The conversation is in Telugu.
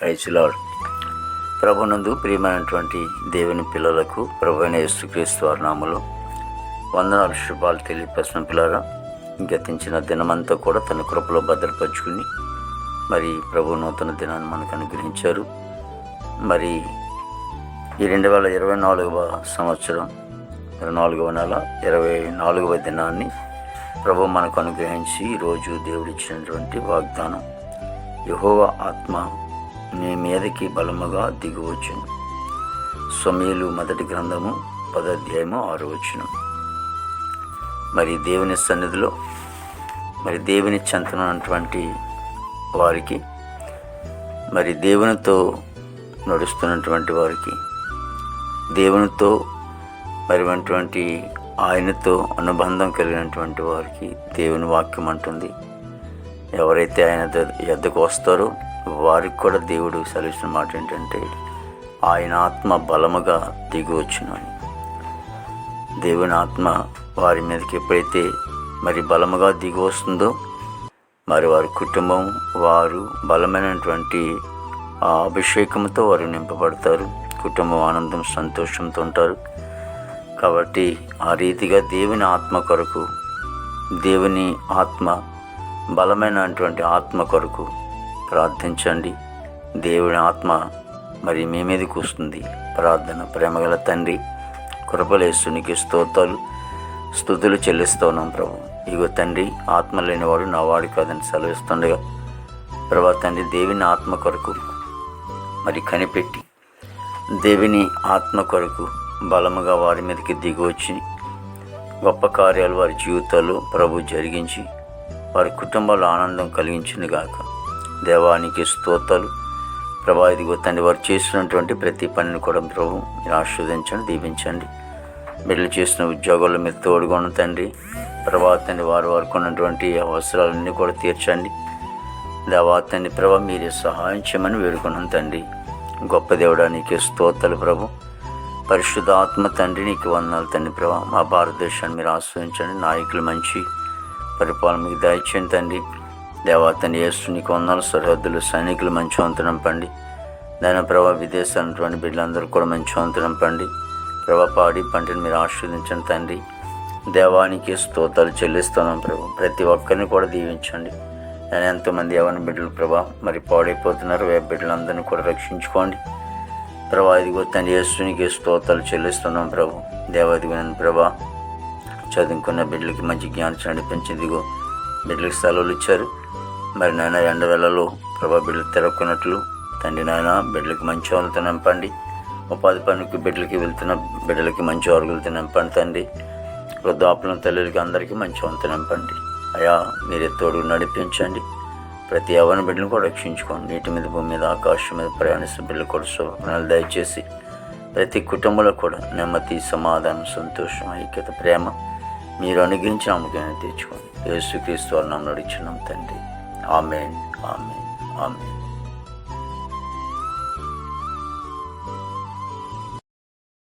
Praise lord. ప్రభునందు ప్రియమైనటువంటి దేవుని పిల్లలకు ప్రభువైన యేసుక్రీస్తు వారి నామములో వందనాలు, శుభాలు తెలియపరిచిన పిల్లరా, గతించిన దినమంతా కూడా తన కృపలో భద్రపరుచుకుని మరి ప్రభు నూతన దినాన్ని మనకు అనుగ్రహించారు. మరి ఈ 2024వ సంవత్సరం 24వ నెల 24వ దినాన్ని ప్రభు మనకు అనుగ్రహించి ఈరోజు దేవుడిచ్చినటువంటి వాగ్దానం, యెహోవా ఆత్మ నీ మీదకి బలముగా దిగువచ్చును. సమూయేలు మొదటి గ్రంథము 10వ అధ్యాయము 6వ వచనం. మరి దేవుని సన్నిధిలో మరి దేవుని చెంతనటువంటి వారికి, మరి దేవునితో నడుస్తున్నటువంటి వారికి, దేవునితో మరి అటువంటి ఆయనతో అనుబంధం కలిగినటువంటి వారికి దేవుని వాక్యం అంటుంది, ఎవరైతే ఆయన యొద్దకు వస్తారో వారికి కూడా దేవుడు సెలవిస్తున్న మాట ఏంటంటే, ఆయన ఆత్మ బలముగా దిగివచ్చును అని. దేవుని ఆత్మ వారి మీదకి ఎప్పుడైతే మరి బలముగా దిగి వస్తుందో, మరి వారి కుటుంబం వారు బలమైనటువంటి ఆ అభిషేకంతో వారు నింపబడతారు. కుటుంబం ఆనందం సంతోషంతో ఉంటారు. కాబట్టి ఆ రీతిగా దేవుని ఆత్మ కొరకు, దేవుని ఆత్మ బలమైనటువంటి ఆత్మ కొరకు ప్రార్థించండి. దేవుని ఆత్మ మరి మీ మీదకి వస్తుంది. ప్రార్థన. ప్రేమగల తండ్రి, కృపలేసునికి స్తుతులు చెల్లిస్తూ ఉన్నాం ప్రభు. ఇగో తండ్రి, ఆత్మ లేనివాడు నా వాడు కాదని సెలవిస్తుండగా ప్రభా తండ్రి, దేవుని ఆత్మ కొరకు మరి కనిపెట్టి దేవుని ఆత్మ కొరకు బలముగా వారి మీదకి దిగివచ్చి గొప్ప కార్యాలు వారి జీవితాల్లో ప్రభు జరిగించి వారి కుటుంబాల్లో ఆనందం కలిగించింది గాక. దేవానికి స్తోత్రాలు ప్రభా. ఇదిగో తండ్రి, వారు చేసినటువంటి ప్రతి పనిని కూడా ప్రభు మీరు ఆశీర్వదించండి, దీవించండి. బిడ్డలు చేసిన ఉద్యోగాల్లో మీరు తోడుగొన్న తండ్రి ప్రభా తండ్రి, వారికి ఉన్నటువంటి అవసరాలన్నీ కూడా తీర్చండి. దేవా తండ్రి ప్రభా, మీరే సహాయం చేయమని వేడుకున్నాను తండ్రి. గొప్ప దేవుడా నీకే స్తోత్రాలు ప్రభు. పరిశుద్ధ ఆత్మ తండ్రి నీకు వందనాలు తండ్రి ప్రభా. మా భారతదేశాన్ని మీరు ఆశ్రయించండి. నాయకులు మంచి పరిపాలన మీకు దయచేయండి తండ్రి. దేవా తండ్రి యేసు నీకు వందనాలు. సరిహద్దులు సైనికులు మంచి వంతు నింపండి. దాని ప్రభా విదేశాలటువంటి బిడ్డలందరూ కూడా మంచి వంతు నింపండి ప్రభా. పాడి పంటని మీరు ఆశీర్వదించండి తండ్రి. దేవానికి స్తోత్రాలు చెల్లిస్తున్నాం ప్రభు. ప్రతి ఒక్కరిని కూడా దీవించండి. నేను ఎంతోమంది యవ్వన బిడ్డలు ప్రభా మరి పాడైపోతున్నారు. బిడ్డలందరినీ కూడా రక్షించుకోండి ప్రభా. ఇదిగో తండ్రి యేసునికి స్తోత్రాలు చెల్లిస్తున్నాం ప్రభు. దేవాదిగో నన్ను ప్రభా చదువుకున్న బిడ్డలకి మంచి జ్ఞానం నడిపించింది. ఇదిగో బిడ్డలకి సెలవులు ఇచ్చారు. మరి నాయన ఎండవేళలో ప్రభా బిడ్డలు తిరక్కున్నట్లు తండ్రి నాయన బిడ్డలకి మంచి వాళ్ళతో నింపండి. ఉపాధి పనికి బిడ్డలకి వెళ్తున్న బిడ్డలకి మంచి ఆరుగులతో నింపండి తండ్రి. వృద్ధాపులం తల్లులకి అందరికీ మంచి వంతు నింపండి అయా. మీరే తోడు నడిపించండి. ప్రతి యవ్వన బిడ్డలను కూడా రక్షించుకోండి. నీటి మీద, భూమి మీద, ఆకాశం మీద ప్రయాణిస్తున్న బిడ్డలు కూడా శుభ్రణాలు దయచేసి ప్రతి కుటుంబంలో కూడా నెమ్మది, సమాధానం, సంతోషం, ఐక్యత, ప్రేమ మీరు అనుగ్రహించి నమ్మకాన్ని తెచ్చుకోండి. యేసుక్రీస్తు వారి నామములో అడుగుచున్నాం తండ్రి. ఆమేన్, ఆమేన్, ఆమేన్.